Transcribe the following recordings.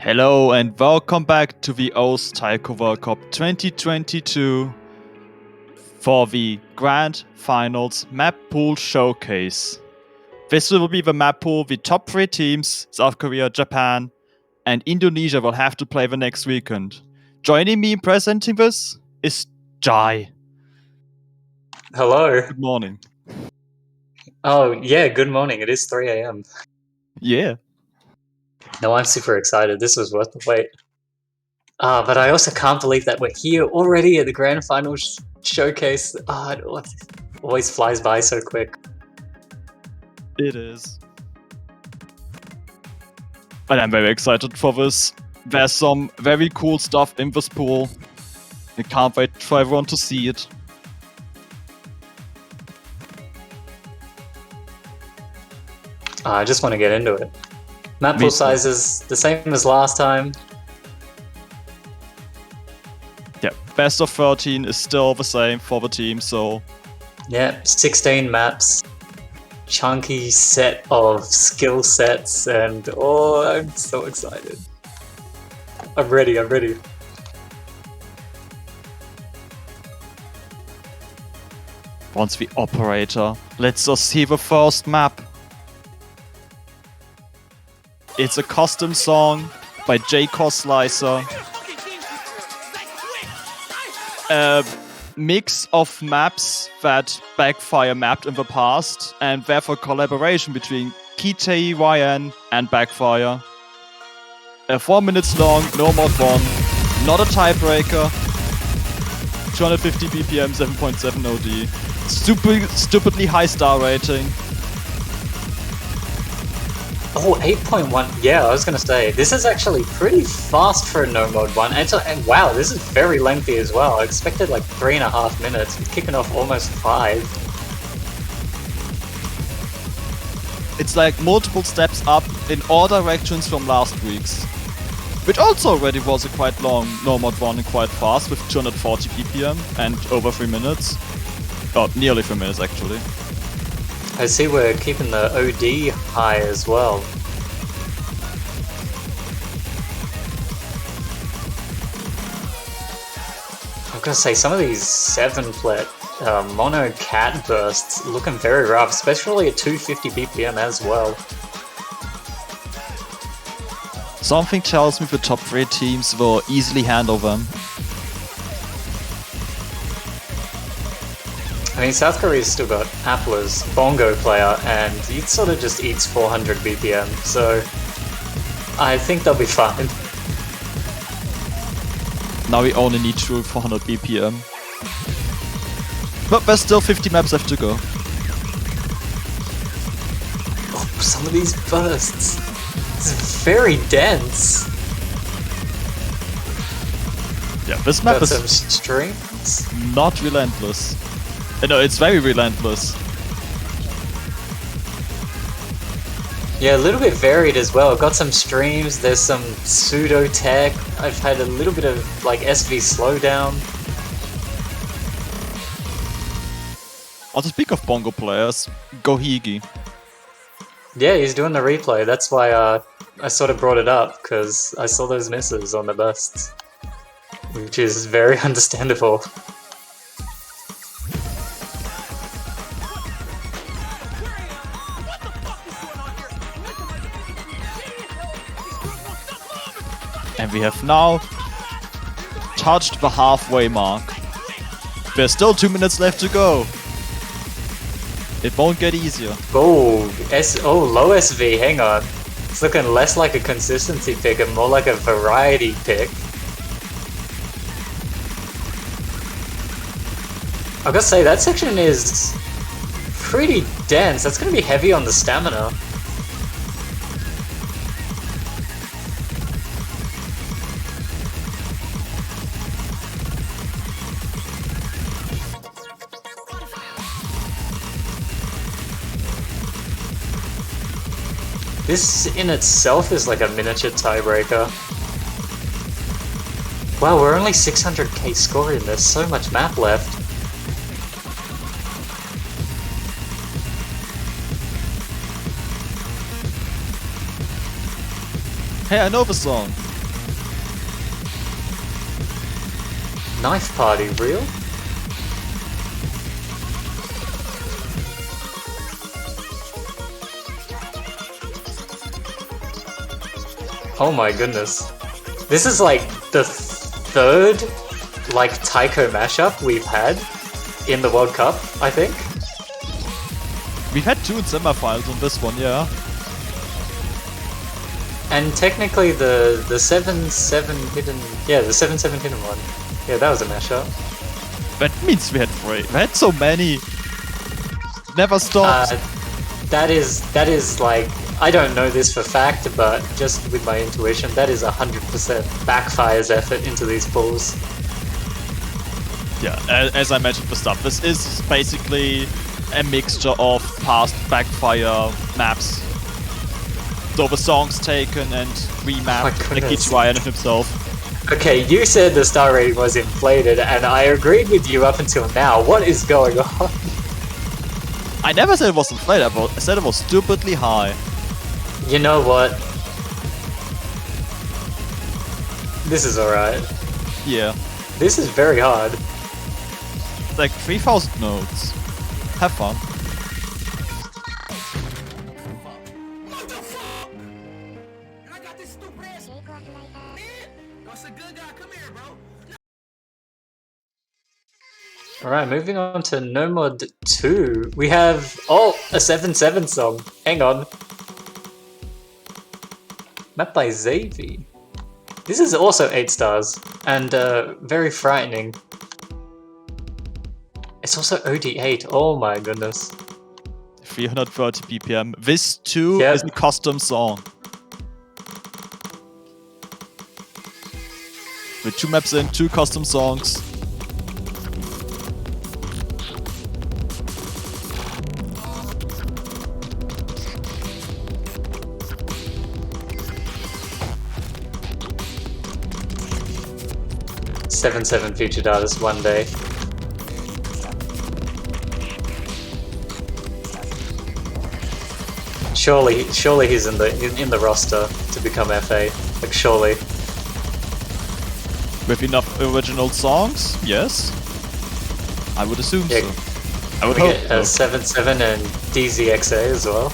Hello and welcome back to the O's Taiko World Cup 2022 for the Grand Finals Mappool Showcase. This will be the map pool. The top 3 teams, South Korea, Japan, and Indonesia, will have to play the next weekend. Joining me in presenting this is Jai. Hello. Good morning. Oh, yeah, good morning. It is 3 a.m. Yeah. No, I'm super excited. This was worth the wait. But I also can't believe that we're here already at the Grand Finals Showcase. It always flies by so quick. It is. And I'm very excited for this. There's some very cool stuff in this pool. I can't wait for everyone to see it. I just want to get into it. Map Me pool too. size is the same as last time. Yeah, best of 13 is still the same for the team, so... Yeah, 16 maps. Chunky set of skill sets, and oh, I'm so excited. I'm ready. Once the operator lets us see the first map. It's a custom song by J. Slicer. A mix of maps that Backfire mapped in the past, and therefore collaboration between KTYN and Backfire. 4 minutes long, no mod 1, not a tiebreaker, 250 BPM, 7.7 OD. Stupidly high star rating. Oh, 8.1. Yeah, I was gonna say, this is actually pretty fast for a no mode one. And wow, this is very lengthy as well. I expected like 3.5 minutes. It's kicking off almost 5. It's like multiple steps up in all directions from last week's. Which also already was a quite long no mod one and quite fast with 240 BPM and over 3 minutes. Oh, nearly 3 minutes actually. I see we're keeping the OD high as well. I'm gonna say some of these 7-flet mono cat bursts looking very rough, especially at 250 BPM as well. Something tells me the top 3 teams will easily handle them. I mean, South Korea's still got Appler's bongo player, and he sort of just eats 400 BPM, so I think they'll be fine. Now we only need 400 BPM. But there's still 50 maps left to go. Oh, some of these bursts. It's very dense. Yeah, this map Got is some strings. not relentless. No, it's very relentless. Yeah, a little bit varied as well. Got some streams, there's some pseudo tech. I've had a little bit of like SV slowdown. Also, speak of bongo players, Gohigi. Yeah, he's doing the replay. That's why I sort of brought it up, because I saw those misses on the bursts. Which is very understandable. And we have now touched the halfway mark. There's still 2 minutes left to go. It won't get easier. Oh, low SV, hang on. It's looking less like a consistency pick and more like a variety pick. I gotta say, that section is pretty dense. That's gonna be heavy on the stamina. This in itself is like a miniature tiebreaker. Wow, we're only 600k scoring. There's so much map left. Hey, I know the song. Knife Party, real? Oh my goodness. This is like the third like taiko mashup we've had in the World Cup, I think. We've had 2 semifinals on this one, yeah. And technically the 7-7 hidden... Yeah, the 7-7 hidden one. Yeah, that was a mashup. That means we had 3. We had so many. Never stopped. That is like... I don't know this for fact, but just with my intuition, that is 100% backfires effort into these pools. Yeah, as I mentioned at the start, this is basically a mixture of past backfire maps. So the songs taken and remapped like each Ryan himself. Okay, you said the star rating was inflated, and I agreed with you up until now. What is going on? I never said it was inflated, I said it was stupidly high. You know what? This is alright. Yeah. This is very hard. Like 3,000 notes. Have fun. Alright, moving on to No Mod 2. We have... Oh! A 7-7 song. Hang on. Map by Xavi. This is also 8 stars. And very frightening. It's also OD8. Oh my goodness. 330 BPM. This too is a custom song. With 2 maps in, 2 custom songs. Seven featured artist one day. Surely he's in the roster to become FA. Like surely. With enough original songs, yes. I would assume yeah. so. I would we hope get so. 7-7 and DZXA as well.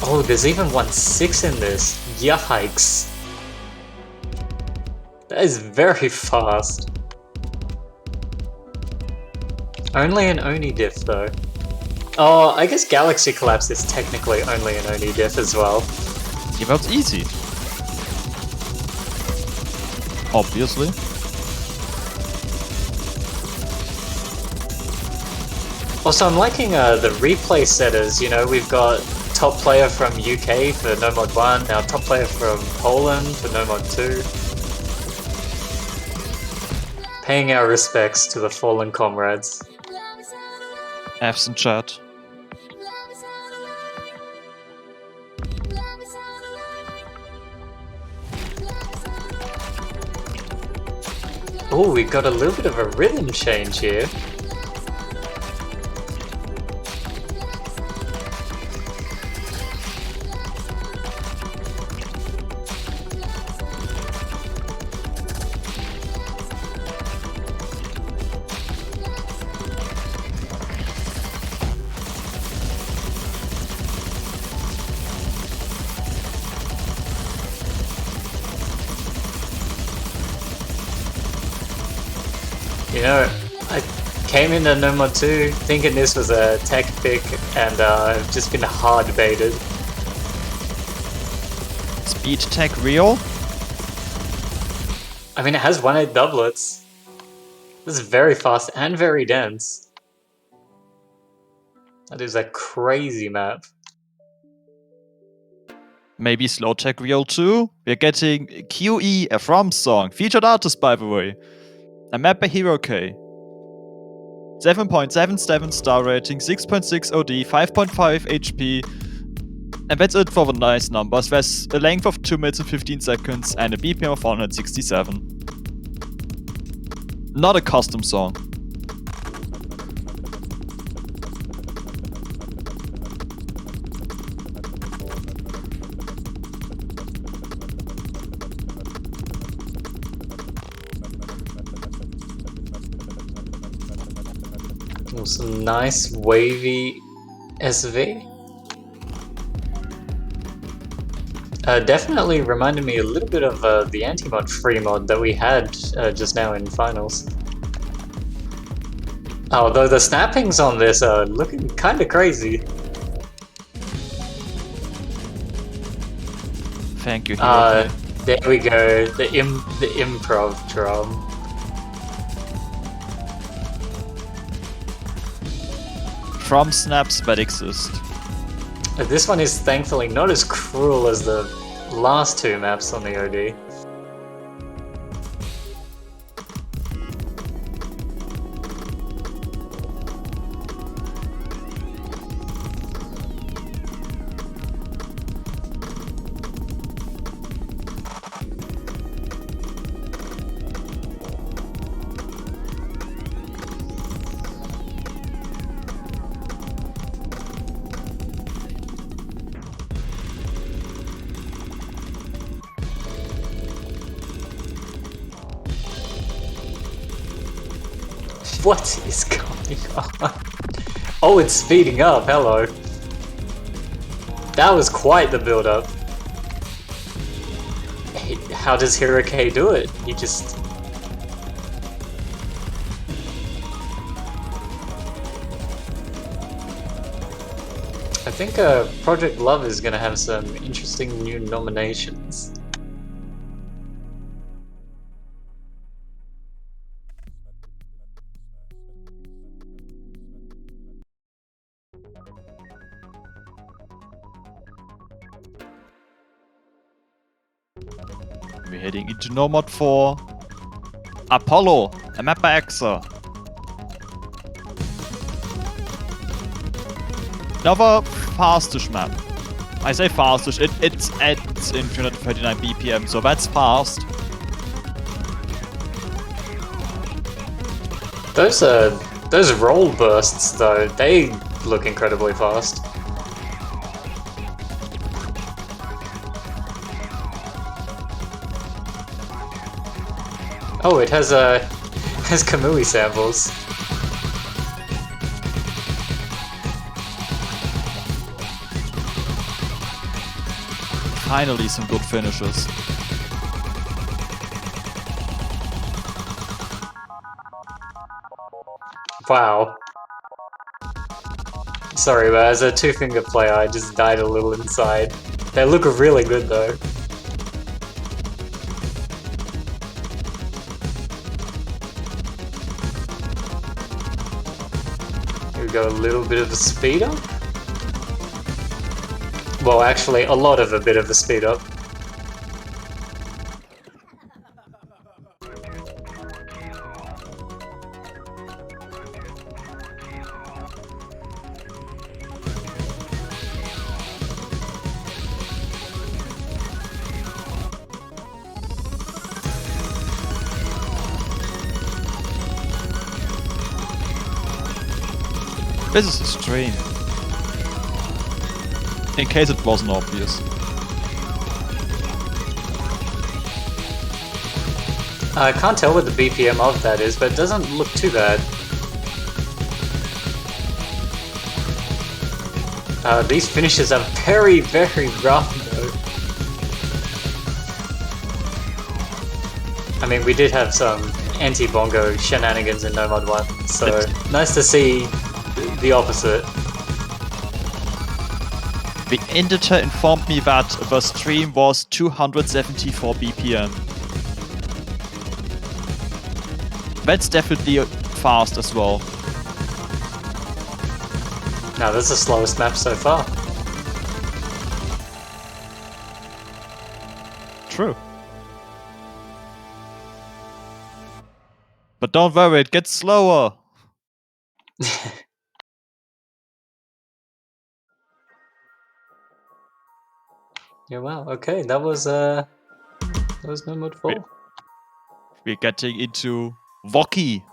Oh, there's even 1-6 in this. Yikes. That is very fast. Only an Oni diff though. Oh, I guess Galaxy Collapse is technically only an Oni diff as well. Yeah, that's easy. Obviously. Also, I'm liking the replay setters. You know, we've got top player from UK for No Mod 1, now top player from Poland for No Mod 2. Paying our respects to the fallen comrades. F's in chat. Oh, we got a little bit of a rhythm change here. You know, I came into No Mod 2 thinking this was a tech pick, and I've just been hard baited. Speed tech real? I mean, it has 1-8 doublets. This is very fast and very dense. That is a crazy map. Maybe slow tech real too? We're getting QE, a From song. Featured artist, by the way. A map by Hero K. 7.77 star rating, 6.6 OD, 5.5 HP. And that's it for the nice numbers. There's a length of 2 minutes and 15 seconds and a BPM of 167. Not a custom song. Some nice wavy SV. Definitely reminded me a little bit of the anti-mod free mod that we had just now in finals. Although the snappings on this are looking kind of crazy. Thank you, Hero. There we go. The improv drum. Drum snaps that exist. This one is thankfully not as cruel as the last two maps on the OD. What is going on? Oh, it's speeding up, hello. That was quite the build-up. How does Hiroke do it? He just... I think Project Love is gonna have some interesting new nominations. We're heading into No Mod 4. Apollo, a map by Exa. Another fastish map. I say fastish, it's at in 339 BPM, so that's fast. Those roll bursts though, they look incredibly fast. Oh, it has Kamui samples. Finally some good finishes. Wow. Sorry, but as a two-finger player, I just died a little inside. They look really good though. We got a little bit of a speed up. Well, actually, a lot of a bit of a speed up. This is a stream. In case it wasn't obvious. I can't tell what the BPM of that is, but it doesn't look too bad. These finishes are very, very rough though. I mean, we did have some anti-bongo shenanigans in No Mod 1, so nice to see the opposite. The editor informed me that the stream was 274 BPM. That's definitely fast as well. Now, that's the slowest map so far. True. But don't worry, it gets slower. Yeah, wow, okay, that was No Mod 4. We're getting into Woki,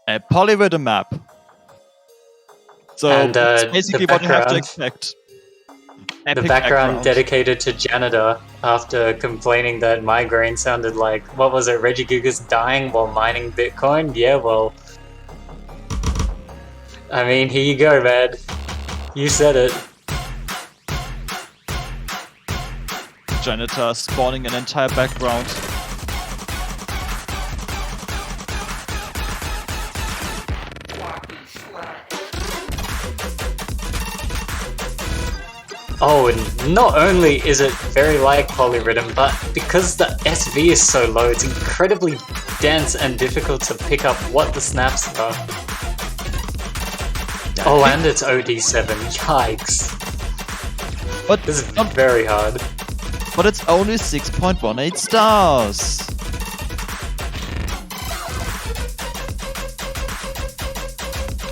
a polyrhythm map. So And, it's basically the what you have to background- expect. The Epic background dedicated to janitor after complaining that migraine sounded like, what was it, Reggie Gigas dying while mining Bitcoin? Yeah, well, I mean, here you go, man. You said it. Janitor spawning an entire background. Oh, and not only is it very like Polyrhythm, but because the SV is so low, it's incredibly dense and difficult to pick up what the snaps are. Oh, and it's OD7. Yikes. But this is very hard. But it's only 6.18 stars.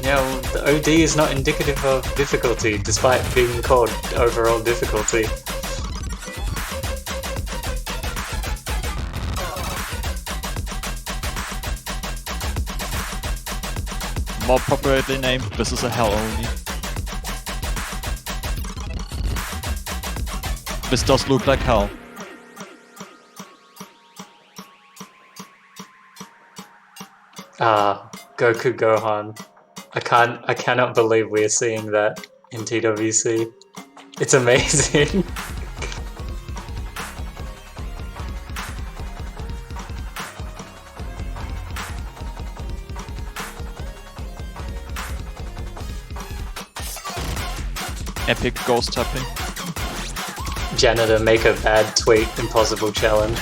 Yeah, well, the OD is not indicative of difficulty, despite being called overall difficulty. More appropriately named, this is a hell only. This does look like hell. Goku Gohan. I cannot believe we are seeing that in TWC. It's amazing. Epic ghost tapping. Janitor, make a bad tweet, impossible challenge.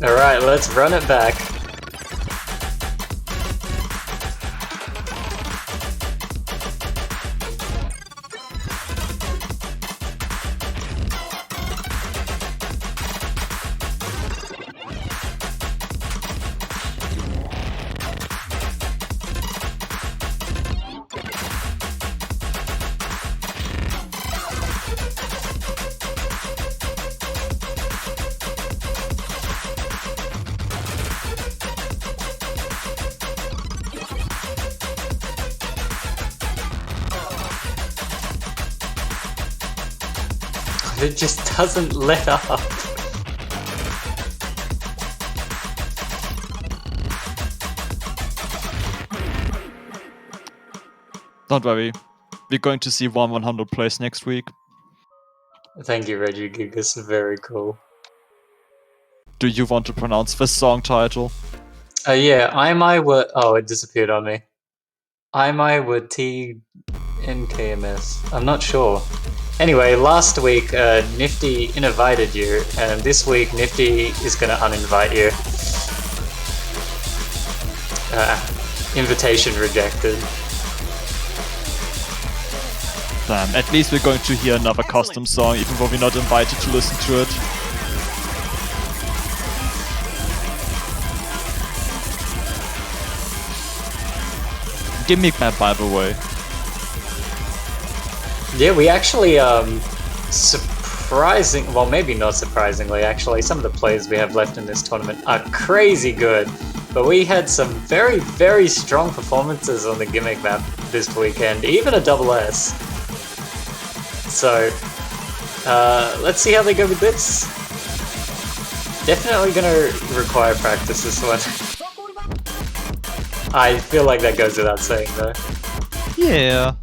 Alright, let's run it back. It just doesn't let up. Don't worry, we're going to see 100 plays next week. Thank you, Reggie Gigas. Very cool. Do you want to pronounce this song title? Yeah, oh, it disappeared on me. With T and KMS. I'm not sure. Anyway, last week Nifty invited you, and this week Nifty is gonna uninvite you. Invitation rejected. Damn, at least we're going to hear another custom song, even though we're not invited to listen to it. Gimmick map, by the way. Yeah, we actually, well, maybe not surprisingly, actually, some of the players we have left in this tournament are crazy good. But we had some very, very strong performances on the gimmick map this weekend, even a double S. So, let's see how they go with this. Definitely gonna require practice, this one. I feel like that goes without saying, though. Yeah.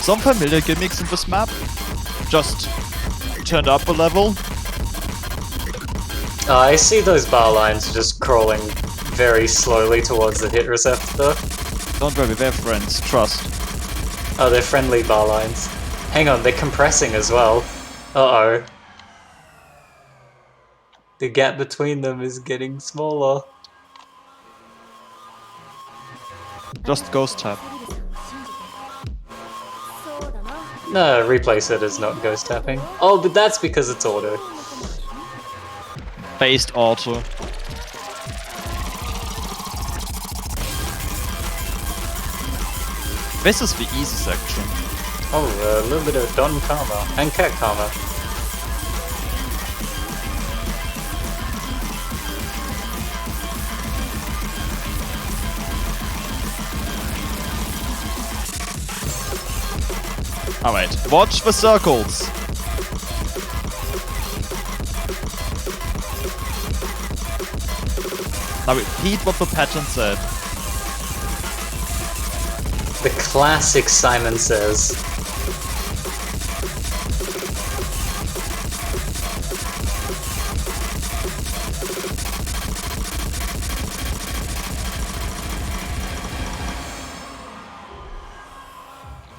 Some familiar gimmicks in this map. Just turned up a level. I see those bar lines just crawling very slowly towards the hit receptor. Don't worry, they're friends, trust. Oh, they're friendly bar lines. Hang on, they're compressing as well. Uh-oh. The gap between them is getting smaller. Just ghost tap. No, replay set is not ghost tapping. Oh, but that's because it's auto. Based auto. This is the easy section. Oh, a little bit of Don Karma and Cat Karma. Alright, watch the circles. Now repeat what the pattern said. The classic Simon Says.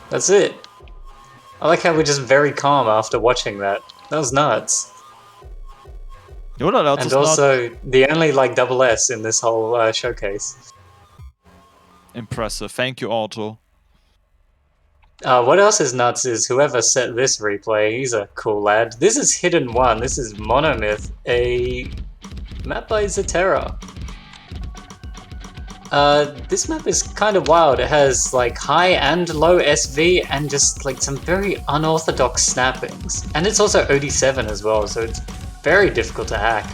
That's it. I like how we're just very calm after watching that. That was nuts. You're not allowed And to also, the only like double S in this whole showcase. Impressive. Thank you, Otto. What else is nuts is whoever set this replay, he's a cool lad. This is Hidden 1, this is Monomyth, a map by Zotera. This map is kind of wild. It has like high and low SV and just like some very unorthodox snappings. And it's also OD7 as well, so it's very difficult to hack.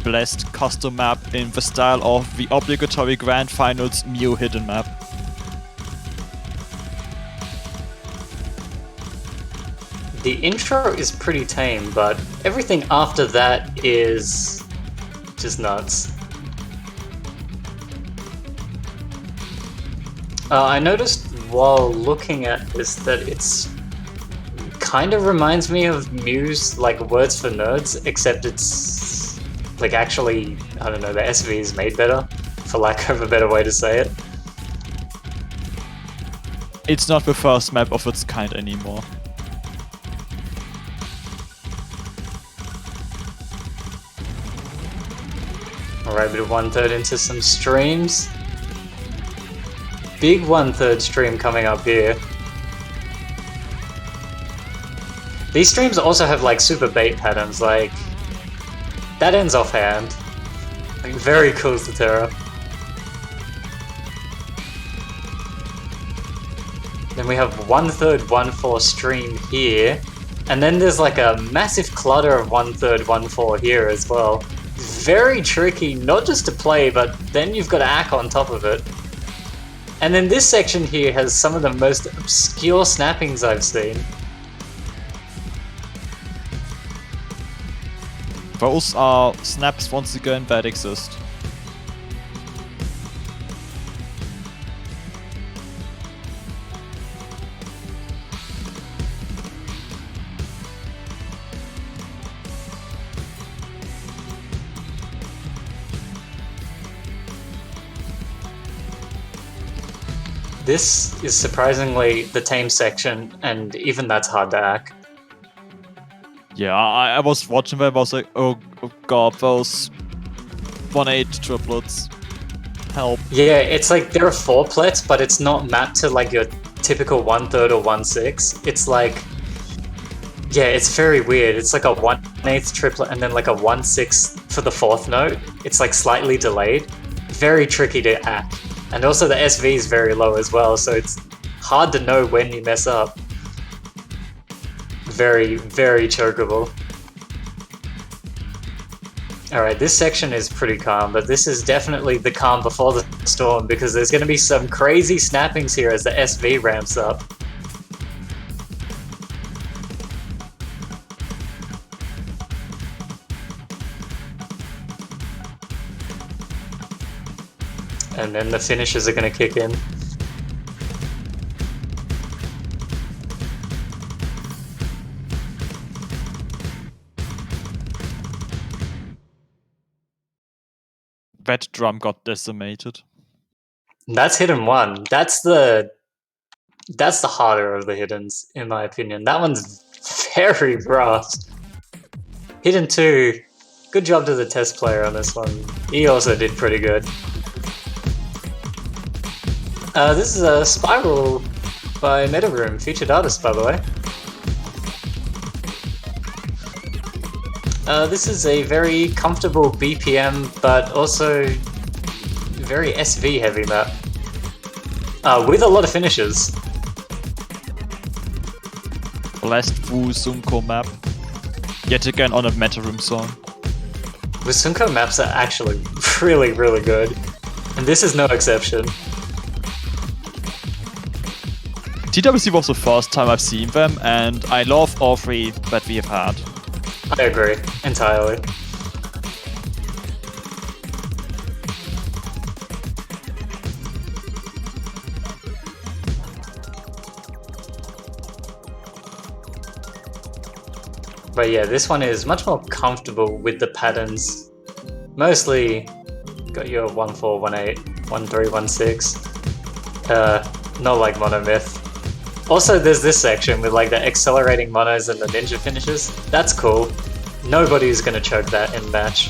Blessed custom map in the style of the obligatory Grand Finals Mew hidden map. The intro is pretty tame, but everything after that is just nuts. I noticed while looking at this that it's kind of reminds me of Mew's like Words for Nerds, except it's like actually, I don't know, the SV is made better, for lack of a better way to say it. It's not the first map of its kind anymore. Alright, bit of 1/3 into some streams. Big 1/3 stream coming up here. These streams also have like super bait patterns, like that ends offhand. Like very cool Zotera. Then we have 1/3 1/4 stream here, and then there's like a massive clutter of 1/3 1/4 here as well. Very tricky, not just to play, but then you've got to act on top of it. And then this section here has some of the most obscure snappings I've seen. Those are snaps once again that exist. This is surprisingly the tame section, and even that's hard to hack. Yeah, I was watching them, I was like, oh god, those 1/8 triplets. Help. Yeah, it's like there are 4-plets, but it's not mapped to like your typical 1/3 or 1/6. It's like, yeah, it's very weird. It's like a 1/8 triplet and then like a 1/6 for the 4th note. It's like slightly delayed. Very tricky to hack. And also the SV is very low as well, so it's hard to know when you mess up. Very, very chokeable. Alright, this section is pretty calm, but this is definitely the calm before the storm, because there's going to be some crazy snappings here as the SV ramps up. And then the finishes are going to kick in. That drum got decimated. That's Hidden 1. That's the harder of the hiddens, in my opinion. That one's very rough. Hidden 2, good job to the test player on this one. He also did pretty good. This is a Spiral by MetaRoom, featured artist, by the way. This is a very comfortable BPM, but also very SV heavy map. With a lot of finishes. Blessed Wu Sunko map. Yet again on a MetaRoom song. The Sunko maps are actually really, really good. And this is no exception. TWC was the first time I've seen them, and I love all three that we have had. I agree, entirely. But yeah, this one is much more comfortable with the patterns. Mostly got your 1418, 1316. Not like Monomyth. Also, there's this section with like the accelerating monos and the ninja finishes. That's cool. Nobody's gonna choke that in match.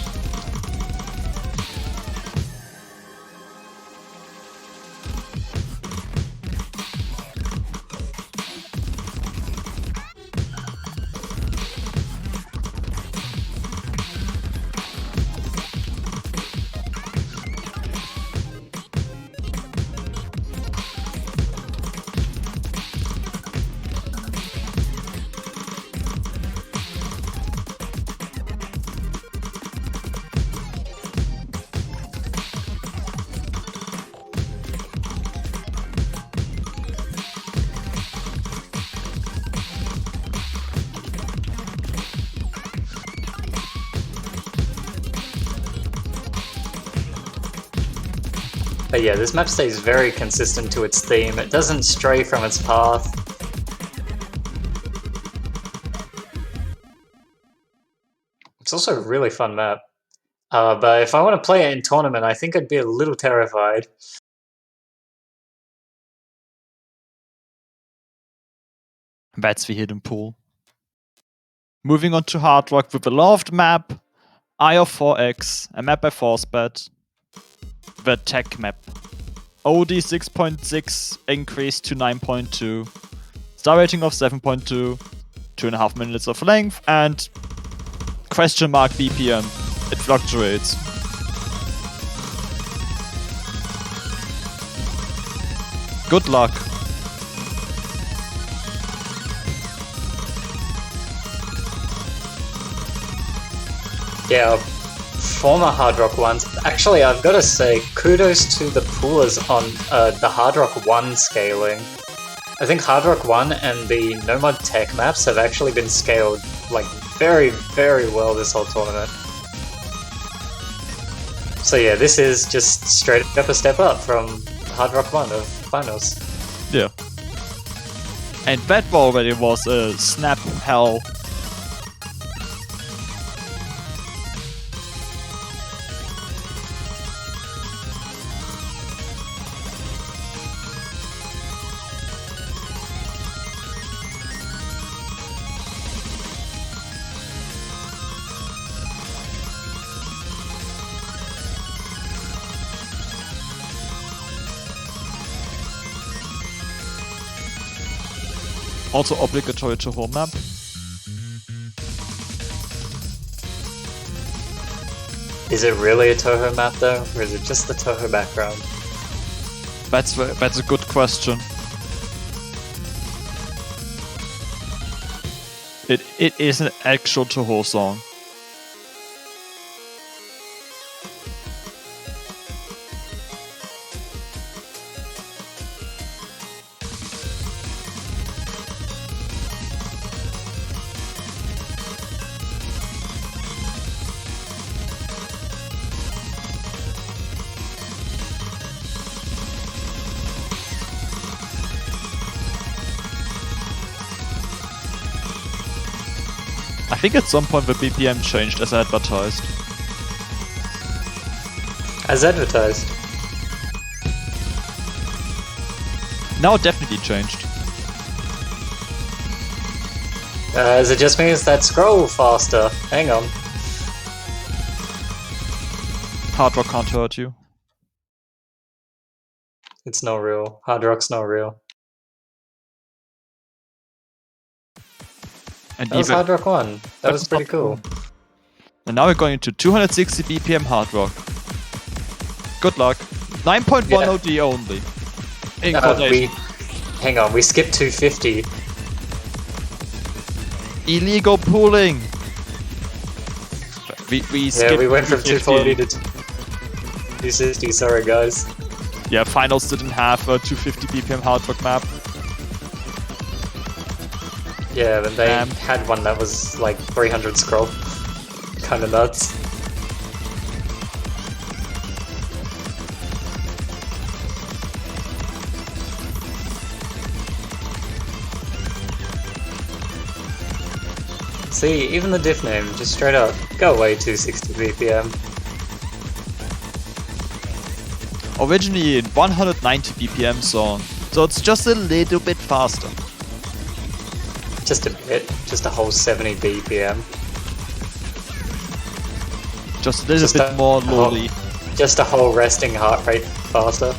But yeah, this map stays very consistent to its theme. It doesn't stray from its path. It's also a really fun map. But if I want to play it in tournament, I think I'd be a little terrified. That's the hidden pool. Moving on to Hard Rock with the loved map, Eye of 4X, a map by Forcebet. The tech map. OD 6.6 increased to 9.2. Star rating of 7.2. 2.5 minutes of length and question mark BPM. It fluctuates. Good luck. Yeah, former Hard Rock ones. Actually, I've got to say, kudos to the poolers on the Hard Rock 1 scaling. I think Hard Rock 1 and the Nomad Tech maps have actually been scaled like very, very well this whole tournament. So yeah, this is just straight up a step up from Hard Rock 1 of Finals. Yeah. And that already was a snap hell. Also obligatory to home map. Is it really a Toho map though, or is it just the Toho background? That's a good question. It is an actual Toho song. I think at some point the BPM changed as advertised. As advertised? Now it definitely changed. As it just means that scroll faster. Hang on. Hard Rock can't hurt you. It's not real. Hard Rock's not real. And that was Hard Rock 1. That was pretty cool. And now we're going into 260 BPM Hard Rock. Good luck. 9.1 Yeah. OD only. Hang on, we skipped 250. Illegal pooling. We went from 240 to 260, sorry guys. Yeah, Finals didn't have a 250 BPM Hard Rock map. Yeah, but they had one that was like 300 scroll. Kinda nuts. See, even the diff name, just straight up, go away 260 BPM. Originally 190 BPM song, so it's just a little bit faster. Just a bit, just a whole 70 BPM. Just a little bit more lowly. Just a whole resting heart rate faster.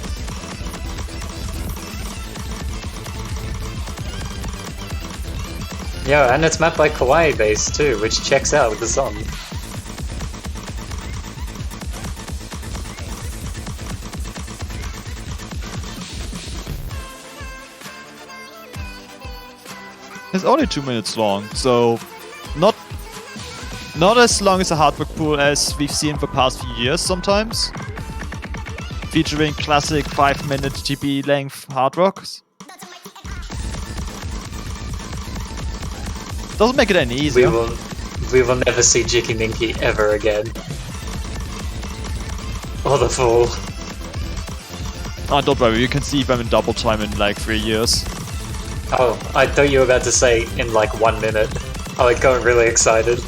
Yeah, and it's mapped by kawaii bass too, which checks out with the song. It's only 2 minutes long, so not as long as a hard rock pool as we've seen for the past few years sometimes. Featuring classic 5-minute TP length hard rocks. Doesn't make it any easier. We will never see Jiki Ninki ever again. Or the Fool. Oh, don't worry, you can see them in double time in like 3 years. Oh, I thought you were about to say in like 1 minute. I got really excited.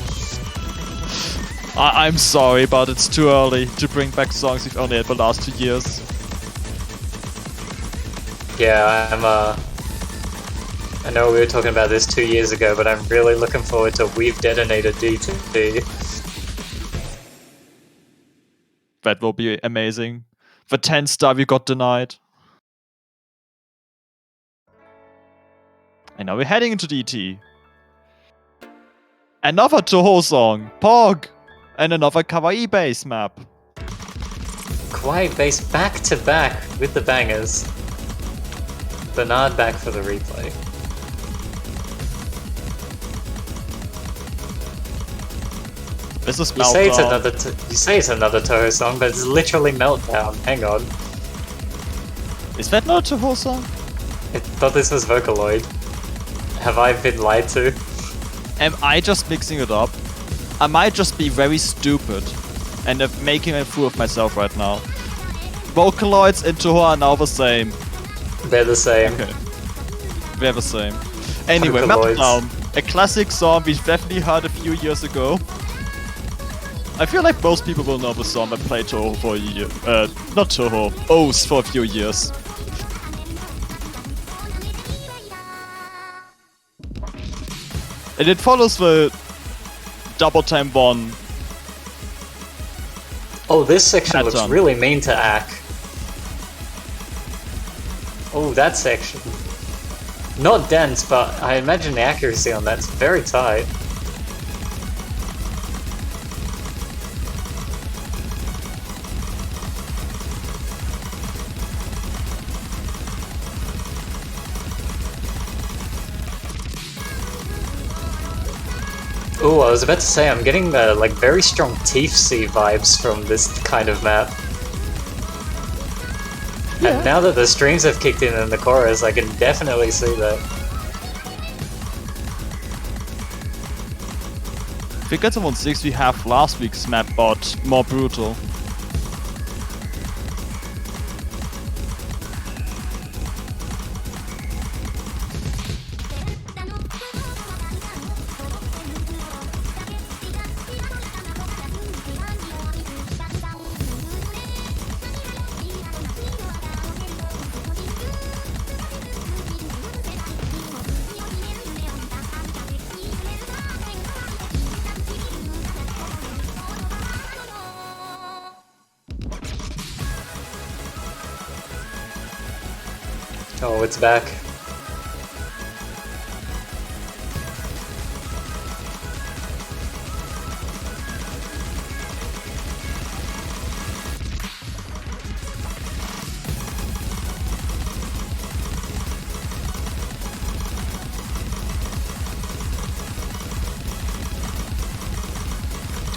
I'm sorry, but it's too early to bring back songs we've only had the last 2 years. Yeah, I know we were talking about this 2 years ago, but I'm really looking forward to We've Detonated D2D. That will be amazing. The 10-star we got denied. And now we're heading into DT. Another Toho song, Pog! And another kawaii bass map. Kawaii bass back to back with the bangers. Bernard back for the replay. This is You say it's another Toho song, but it's literally Meltdown. Hang on. Is that not a Toho song? I thought this was Vocaloid. Have I been lied to? Am I just mixing it up? I might just be very stupid and making a fool of myself right now. Vocaloids and Toho are now the same. They're the same. Okay. They're the same. Anyway, Vocaloids. Meltdown. A classic song we definitely heard a few years ago. I feel like most people will know the song that played Toho for a year. Not Toho, O's for a few years. And it follows the double time 1. Oh, this section looks pattern. really mean to Ack. Oh, that section. Not dense, but I imagine the accuracy on that's very tight. Oh, I was about to say, I'm getting like very strong Teeth Sea vibes from this kind of map. Yeah. And now that the streams have kicked in the chorus, I can definitely see that. Figures on 6 we have last week's map, but more brutal. Oh, it's back.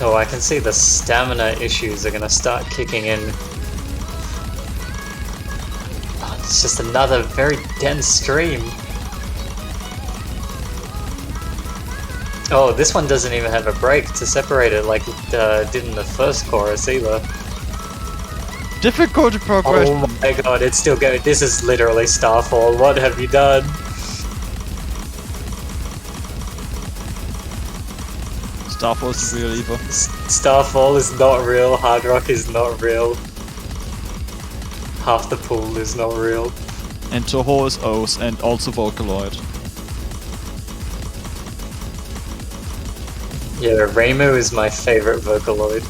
Oh, I can see the stamina issues are gonna start kicking in. Oh, it's just another very dense stream. Oh, this one doesn't even have a break to separate it like it did in the first chorus either. Difficulty progression. Oh my god, it's still going. This is literally Starfall. What have you done? Starfall is real either. Starfall is not real. Hard Rock is not real. Half the pool is not real. And Toho is O's and also Vocaloid. Yeah, Reimu is my favorite Vocaloid.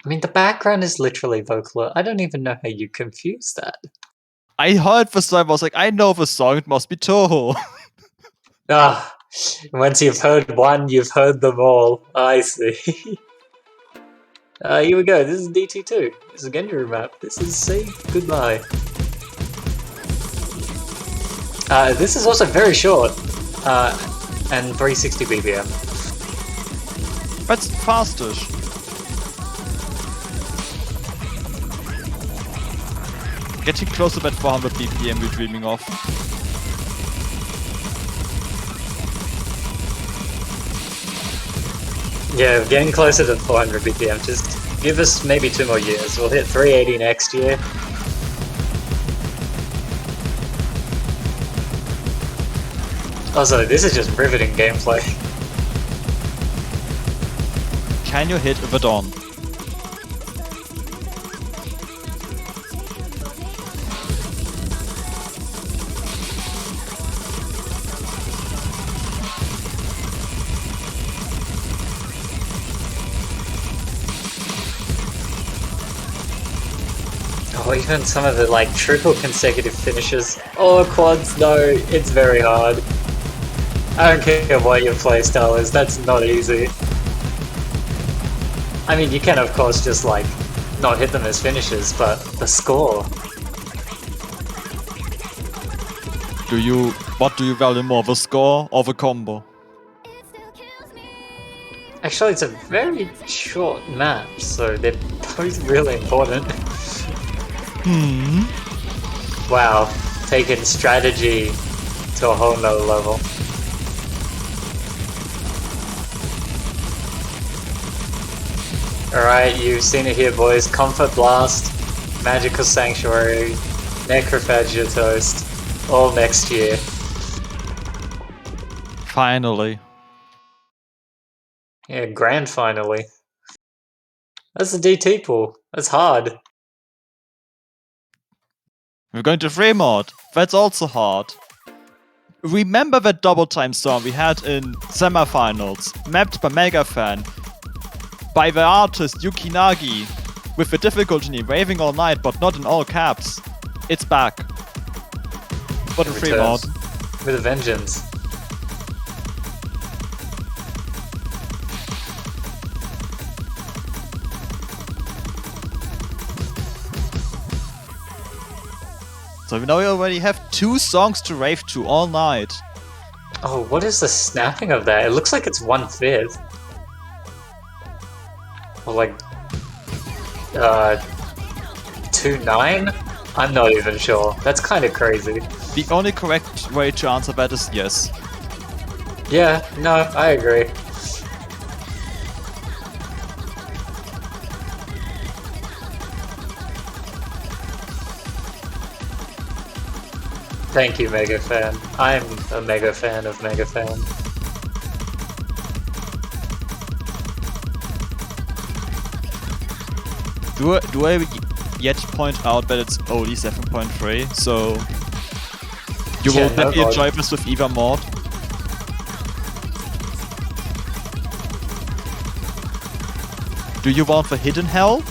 I mean, the background is literally Vocaloid. I don't even know how you confuse that. I heard the song, I was like, I know the song, it must be Toho. Ah, once you've heard one, you've heard them all. I see. Here we go. This is DT2. This is a Genru map. This is Say Goodbye. This is also very short, and 360 BPM. That's fastish. Getting close to that 400 BPM we're dreaming of. Yeah, getting closer to 400 BPM. Just give us maybe 2 more years. We'll hit 380 next year. Also, this is just riveting gameplay. Can you hit the dawn? Oh, even some of the like triple consecutive finishes. Oh, quads, no, it's very hard. I don't care what your playstyle is, that's not easy. I mean, you can of course just like not hit them as finishes, but the score. What do you value more, the score or the combo? Actually, it's a very short map, so they're both really important. Wow, taking strategy to a whole nother level. Alright, you've seen it here, boys. Comfort Blast, Magical Sanctuary, Necrophagia Toast, all next year. Finally. Yeah, grand finally. That's the DT pool. That's hard. We're going to free mode. That's also hard. Remember that double time song we had in semifinals, mapped by Megafan, by the artist Yukinagi, with the difficulty in Raving All Night, but not in all caps. It's back. For the free mode. With a vengeance. So now we already have 2 songs to rave to all night. Oh, what is the snapping of that? It looks like it's 1/5. Or like 2/9? I'm not even sure. That's kind of crazy. The only correct way to answer that is yes. Yeah, no, I agree. Thank you, Mega Fan. I'm a mega fan of Mega Fan. Do I yet point out that it's only 7.3, so you will definitely enjoy this with either mod? Do you want the hidden hell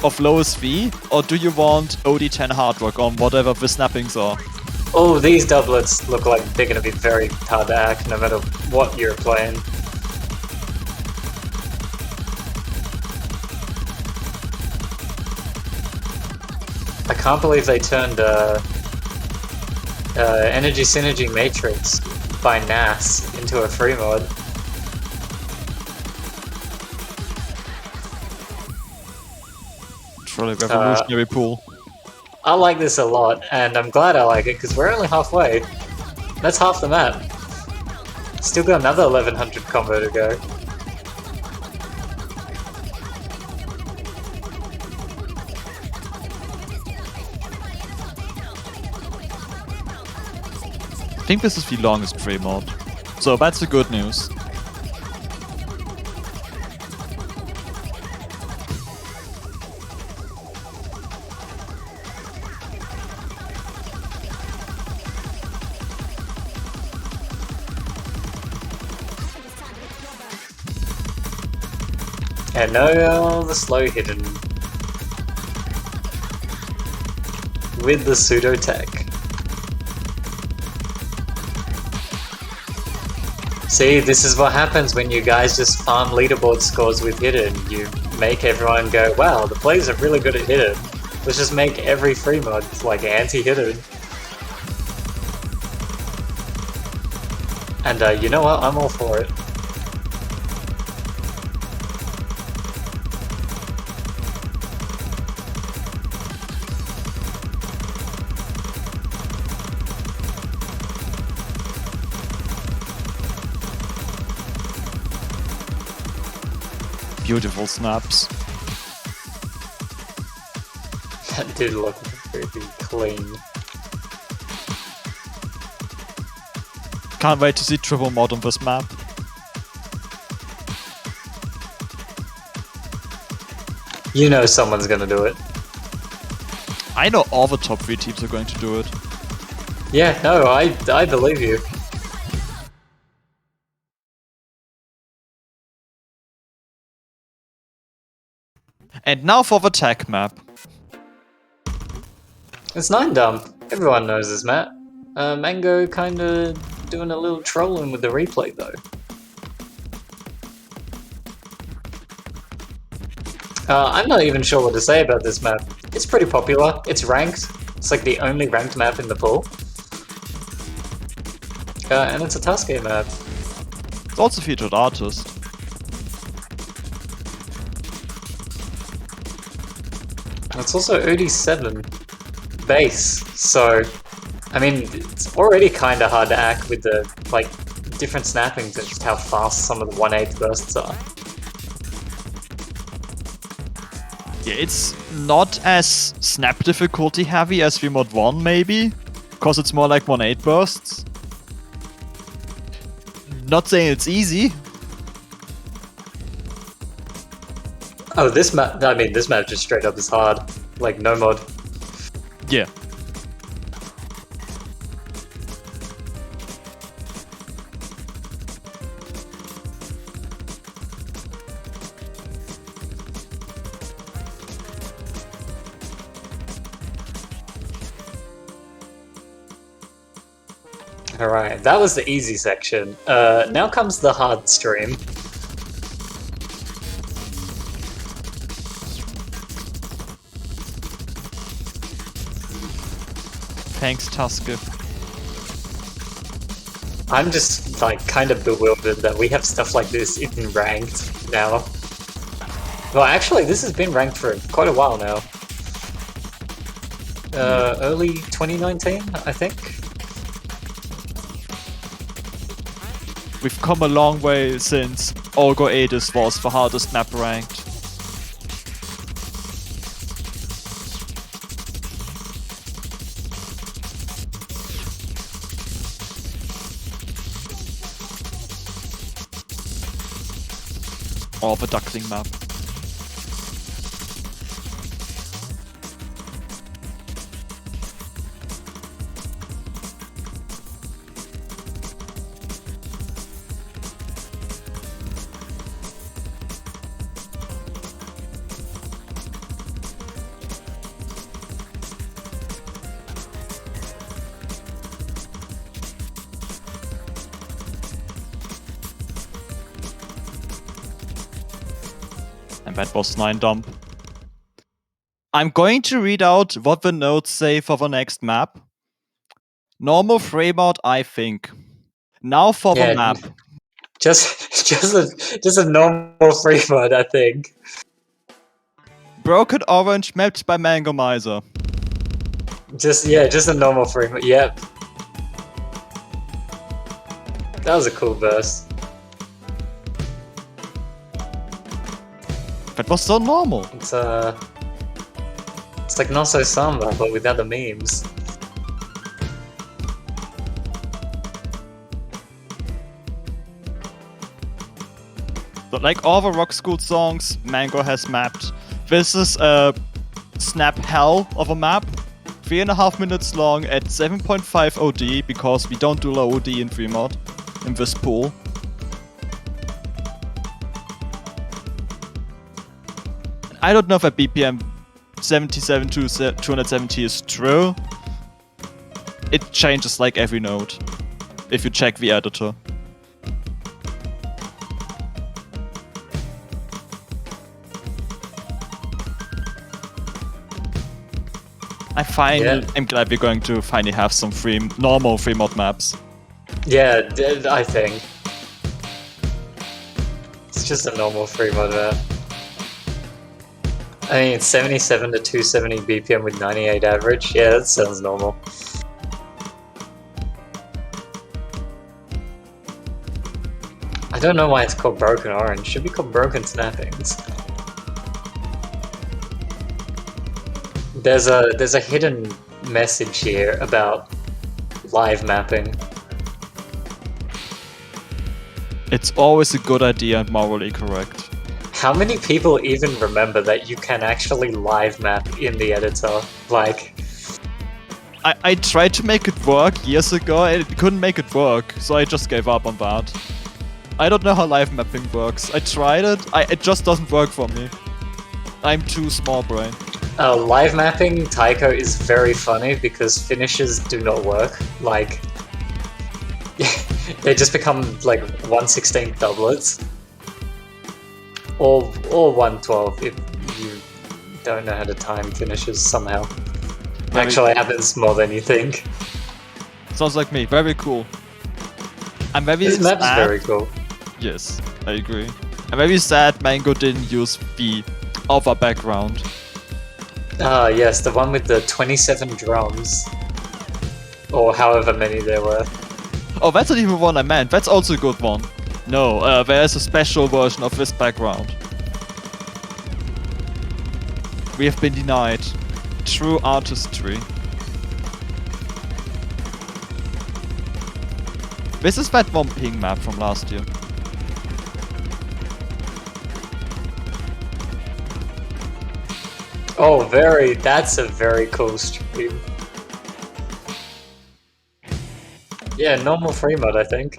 of lowest V, or do you want OD10 hard rock on whatever the snappings are? Oh, these doublets look like they're gonna be very hard to act no matter what you're playing. I can't believe they turned Energy Synergy Matrix by NAS into a free mod. Truly revolutionary pool. I like this a lot, and I'm glad I like it because we're only halfway. That's half the map. Still got another 1100 combo to go. I think this is the longest free mod. So that's the good news. And no, the slow hidden. With the pseudo tech. See, this is what happens when you guys just farm leaderboard scores with hidden. You make everyone go, wow, the players are really good at hidden. Let's just make every free mod like anti-hidden. And you know what? I'm all for it. Beautiful snaps. That did look pretty clean. Can't wait to see triple mod on this map. You know someone's gonna do it. I know all the top 3 teams are going to do it. Yeah, no, I believe you. And now for the tech map. It's 9 dump. Everyone knows this map. Mango kinda doing a little trolling with the replay though. I'm not even sure what to say about this map. It's pretty popular. It's ranked. It's like the only ranked map in the pool. And it's a Tuskegee map. It's also featured artist. It's also OD7 base, so I mean it's already kind of hard to act with the like different snappings and just how fast some of the 1/8 bursts are. Yeah, it's not as snap difficulty heavy as v mod 1 maybe, because it's more like 1/8 bursts. Not saying it's easy. Oh, this map, I mean this map just straight up is hard, like no mod. Yeah. Alright, that was the easy section. Now comes the hard stream. Thanks, Tusker. I'm just like kind of bewildered that we have stuff like this in ranked now. Well, actually, this has been ranked for quite a while now. Early 2019, I think. We've come a long way since Olgo Aedis was the hardest map ranked. Or the duckling map. And that was 9 dump. I'm going to read out what the notes say for the next map. Normal frame out, I think. Now for the map. Just a normal free mod, I think. Broken Orange mapped by Mango Miser. Just a normal free mod. Yep. That was a cool burst. That was so normal. It's like not so samba, but without the memes. But like all the Rock School songs, Mango has mapped. This is a snap hell of a map. 3.5 minutes long at 7.5 OD, because we don't do low OD in Fremont in this pool. I don't know if that BPM 77 to 270 is true. It changes like every node, if you check the editor. I'm glad we're going to finally have some normal free mod maps. Yeah, I think. It's just a normal free mod map. I mean, it's 77 to 270 BPM with 98 average. Yeah, that sounds normal. I don't know why it's called Broken Orange. It should be called Broken Snappings. There's a hidden message here about live mapping. It's always a good idea and morally correct. How many people even remember that you can actually live map in the editor? Like, I tried to make it work years ago and it couldn't make it work, so I just gave up on that. I don't know how live mapping works. I tried it, it just doesn't work for me. I'm too small brain. Live mapping taiko is very funny because finishes do not work. Like, they just become like 1/16 doublets. Or 1/12 if you don't know how to time finishes somehow. Actually happens more than you think. Sounds like me. Very cool. I'm very This map is sad. very cool. Yes, I agree. I'm very sad Mango didn't use the other background. Yes, the one with the 27 drums. Or however many there were. Oh, that's not even the one I meant. That's also a good one. No, there's a special version of this background. We have been denied. True artistry. This is that one ping map from last year. Oh, that's a very cool stream. Yeah, normal free mod, I think.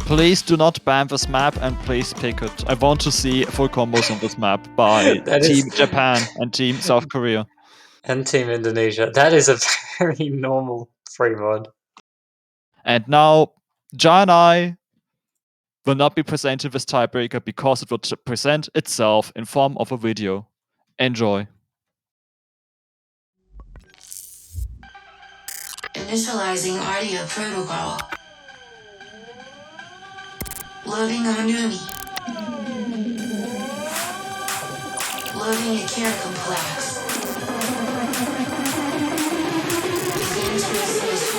Please do not ban this map and please pick it. I want to see full combos on this map by Team Japan and Team South Korea. And Team Indonesia. That is a very normal free mod. And now, Ja and I will not be presented this tiebreaker because it will present itself in form of a video. Enjoy. Initializing audio protocol. Loading Onumi. Loading a care complex. Begin to assist.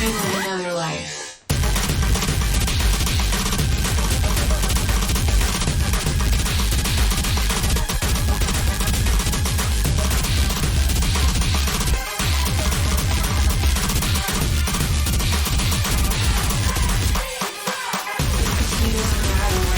Another life. She doesn't matter.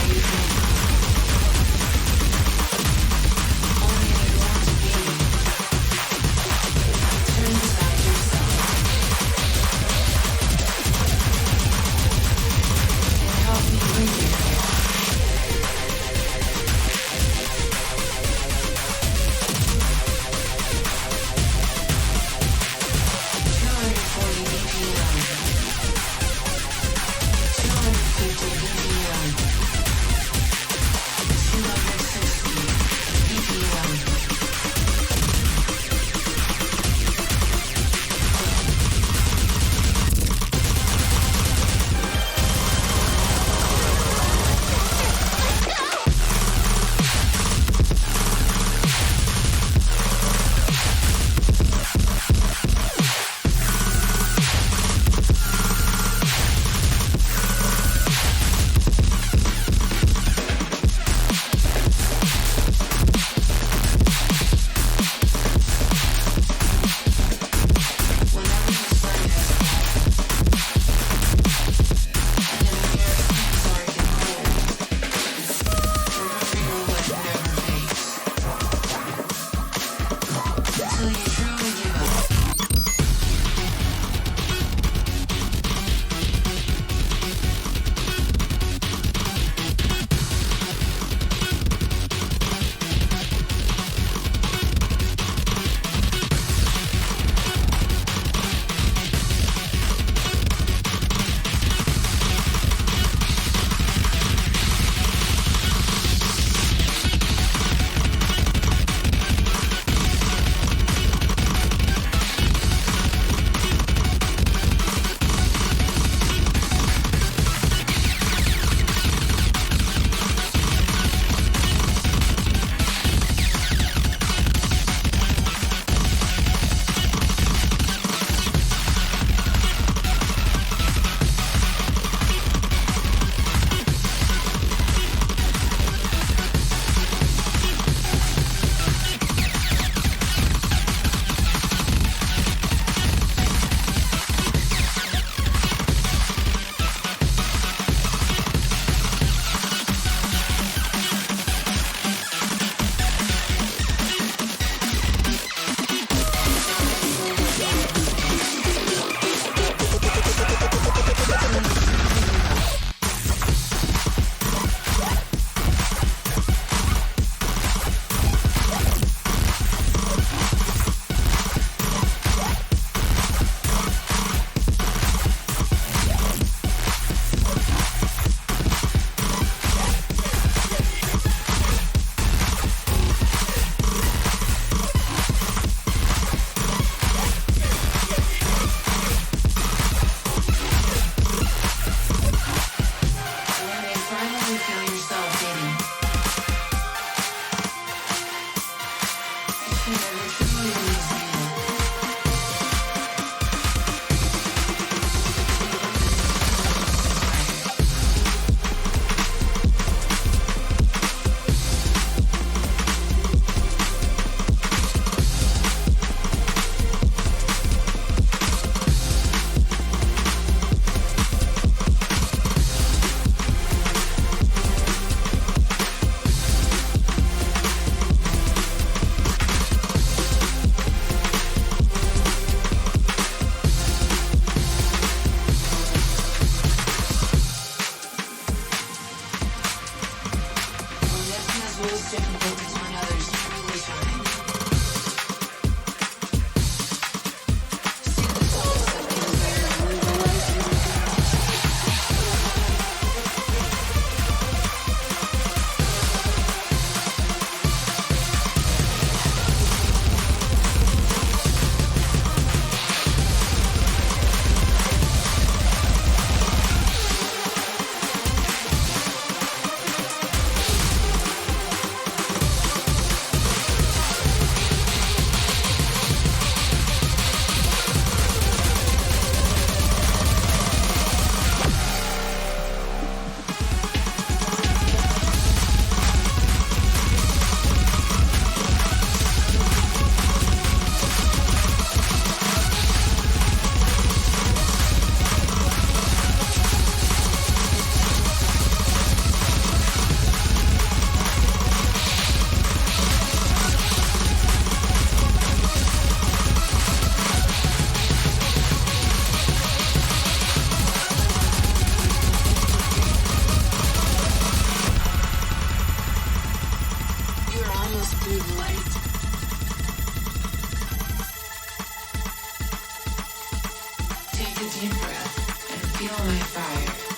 a deep breath and feel my fire.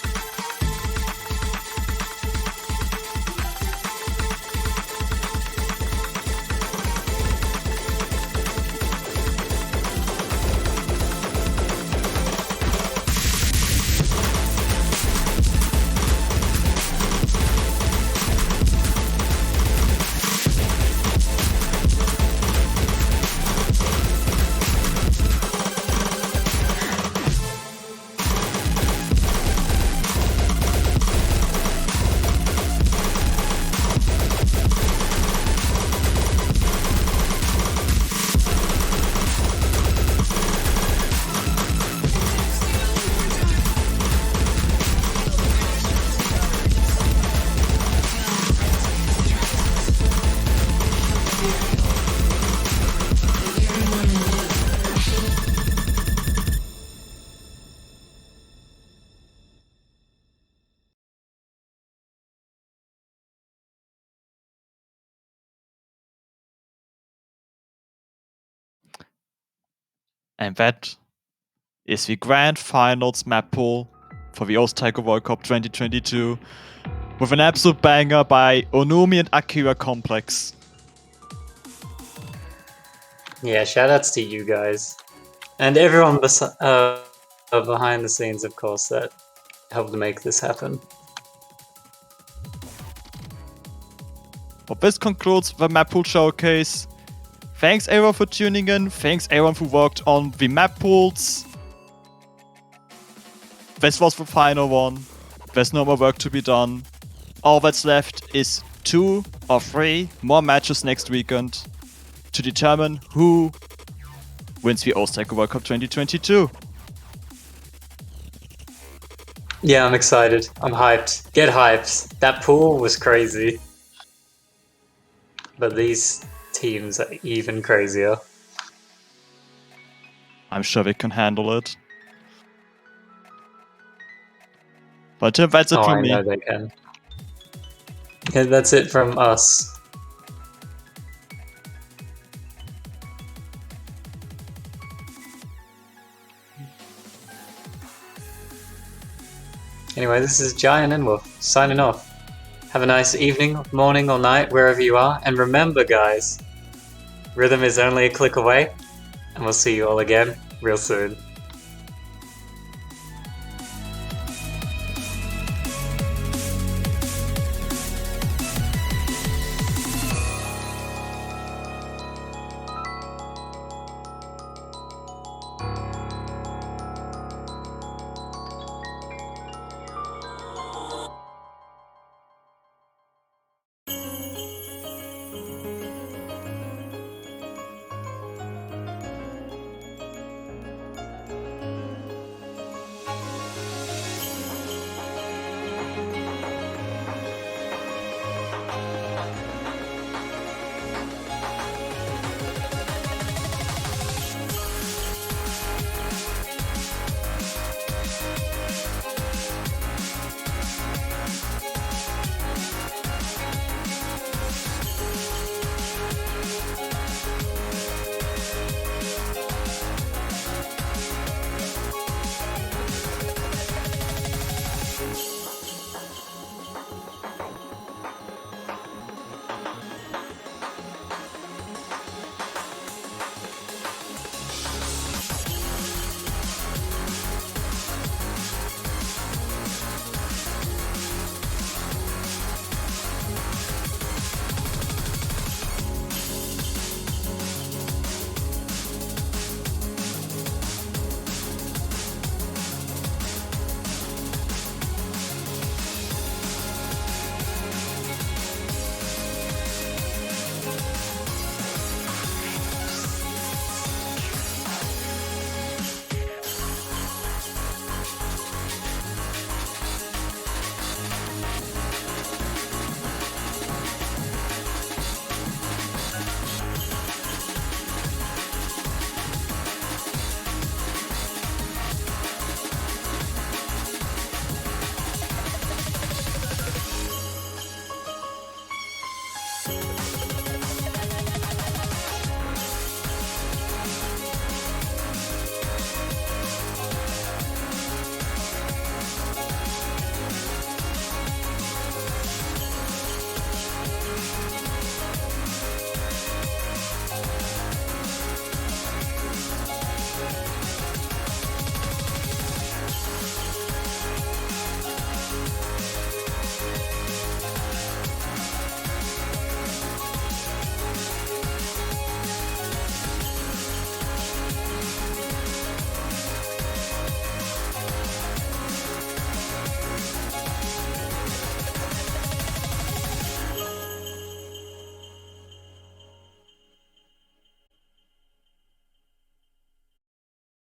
And that is the Grand Finals Mappool for the Taiko World Cup 2022 with an absolute banger by Onumi and Akira Complex. Yeah, shoutouts to you guys. And everyone behind the scenes, of course, that helped make this happen. But this concludes the Mappool Showcase. Thanks everyone for tuning in. Thanks everyone who worked on the map pools. This was the final one. There's no more work to be done. All that's left is 2 or 3 more matches next weekend to determine who wins the Taiko World Cup 2022. Yeah, I'm excited. I'm hyped. Get hyped. That pool was crazy. But these teams are even crazier. I'm sure they can handle it. But that's it from I me. know they can. Yeah, that's it from us. Anyway, this is Giant and Wolf signing off. Have a nice evening, morning, or night, wherever you are. And remember, guys, rhythm is only a click away. And we'll see you all again real soon.